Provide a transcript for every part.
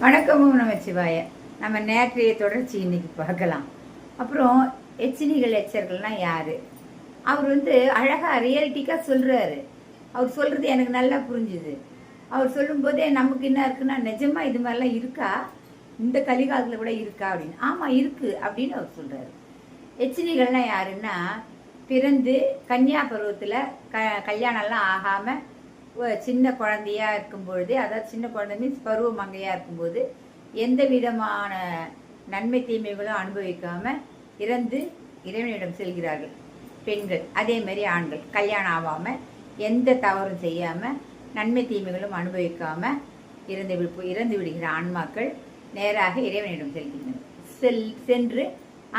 வணக்கமும் நமச்சிவாய. நம்ம நேற்றைய தொடர்ச்சி இன்னைக்கு பார்க்கலாம். அப்புறம் எச்சினிகள் எச்சர்கள்லாம் யாரு? அவர் அழகா ரியலிட்டிக்கா சொல்றாரு. அவர் சொல்றது எனக்கு நல்லா புரிஞ்சுது. அவர் சொல்லும் போதே நமக்கு என்ன இருக்குன்னா, நிஜமா இது மாதிரிலாம் இருக்கா, இந்த கலிகாலத்துல கூட இருக்கா அப்படின்னு. ஆமா இருக்கு அப்படின்னு அவர் சொல்றாரு. எச்சினிகள்லாம் யாருன்னா, பிறந்து கன்னியா பருவத்துல கல்யாணம்லாம் ஆகாம சின்ன குழந்தையா இருக்கும் பொழுது, அதாவது சின்ன குழந்தை மீன்ஸ் பருவ மங்கையா இருக்கும்போது எந்த விதமான நன்மை தீமைகளும் அனுபவிக்காம இறந்து இறைவனிடம் செல்கிறார்கள் பெண்கள். அதே மாதிரி ஆண்கள் கல்யாணம் ஆகாம எந்த தவறும் செய்யாம நன்மை தீமைகளும் அனுபவிக்காம இறந்து விடுகிற ஆன்மாக்கள் நேராக இறைவனிடம் செல்கின்றனர். சென்று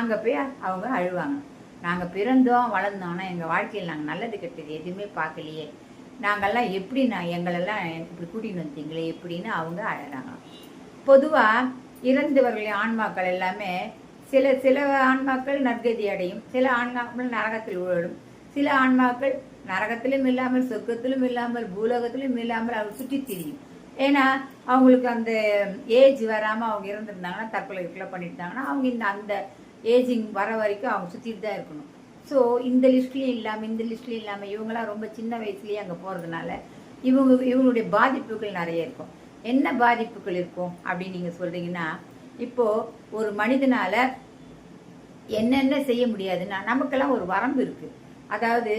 அங்கே போய் அவங்க அழுவாங்க. நாங்கள் பிறந்தோம் வளர்ந்தோம்னா எங்கள் வாழ்க்கையில் நாங்கள் நல்லது கெட்டது எதுவுமே பார்க்கலையே, நாங்கள்லாம் எப்படி எங்களெல்லாம் இப்படி கூட்டின்னு வந்தீங்களே எப்படின்னு அவங்க அழறாங்க. பொதுவாக இறந்தவர்களின் ஆன்மாக்கள் எல்லாமே சில ஆன்மாக்கள் நற்கதி அடையும், சில ஆன்மாக்கள் நரகத்தில் உழலும், சில ஆன்மாக்கள் நரகத்திலும் இல்லாமல் சொர்க்கத்திலும் இல்லாமல் பூலோகத்திலும் இல்லாமல் அவங்க சுற்றி திரியும். ஏன்னா அவங்களுக்கு அந்த ஏஜ் வராமல் அவங்க இறந்துருந்தாங்கன்னா, தற்கொலை பண்ணிட்டாங்கன்னா அவங்க அந்த ஏஜிங் வர வரைக்கும் அவங்க சுற்றிட்டு தான் இருக்கணும். ஸோ இந்த லிஸ்ட்லேயும் இல்லாமல் இவங்களாம் ரொம்ப சின்ன வயசுலேயே அங்கே போகிறதுனால இவங்களுடைய பாதிப்புகள் நிறைய இருக்கும். என்ன பாதிப்புகள் இருக்கும் அப்படின்னு நீங்கள் சொல்கிறீங்கன்னா, இப்போது ஒரு மனிதனால் என்னென்ன செய்ய முடியாதுன்னா, நமக்கெல்லாம் ஒரு வரம்பு இருக்குது. அதாவது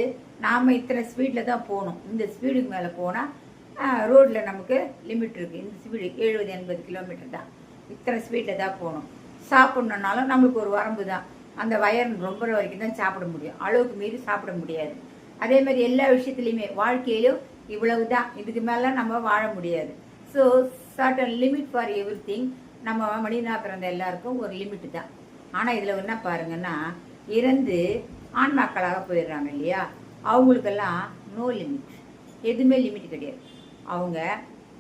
நாம் இத்தனை ஸ்பீடில் தான் போகணும், இந்த ஸ்பீடுக்கு மேலே போனால் ரோட்டில் நமக்கு லிமிட் இருக்குது, இந்த ஸ்பீடு 70-80 கிலோமீட்டர் தான், இத்தனை ஸ்பீடில் தான் போகணும். சாப்பிட்ணுன்னாலும் நம்மளுக்கு ஒரு வரம்பு தான், அந்த வயர் ரொம்ப வரைக்கும் தான் சாப்பிட முடியும், அளவுக்கு மீறி சாப்பிட முடியாது. அதே மாதிரி எல்லா விஷயத்துலையுமே வாழ்க்கையிலும் இவ்வளவு தான், இதுக்கு மேலே நம்ம வாழ முடியாது. So certain limit for every thing. நம்ம மனிதனாக பிறந்த எல்லாருக்கும் ஒரு லிமிட்டு தான். ஆனால் இதில் என்ன பாருங்கன்னா, இறந்து ஆன்மாக்களாக போயிடுறாங்க இல்லையா, அவங்களுக்கெல்லாம் நோ லிமிட், எதுவுமே லிமிட் கிடையாது. அவங்க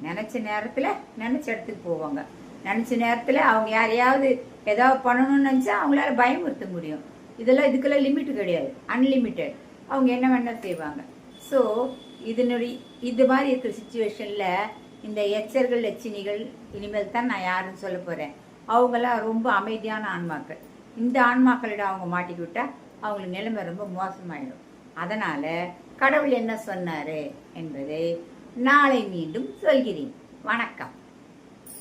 நினச்ச நேரத்தில் நினச்ச இடத்துக்கு போவாங்க. நினச்ச நேரத்தில் அவங்க யாரையாவது ஏதாவது பண்ணணும்னு நினச்சா அவங்களால பயமுறுத்த முடியும். இதுக்கெல்லாம் லிமிட்டு கிடையாது, அன்லிமிட்டெட். அவங்க என்ன வேணால் செய்வாங்க. ஸோ இது மாதிரி இருக்கிற சுச்சுவேஷனில் இந்த எச்சர்கள் எச்சினிகள் இனிமேல் தான் நான் யாருன்னு சொல்ல போகிறேன். அவங்களாம் ரொம்ப அமைதியான ஆன்மாக்கள். இந்த ஆன்மாக்களிடம் அவங்க மாட்டிக்கிட்டால் அவங்களுக்கு நிலைமை ரொம்ப மோசமாயிடும். அதனால் கடவுள் என்ன சொன்னார் என்பதை நாளை மீண்டும் சொல்கிறேன். வணக்கம்.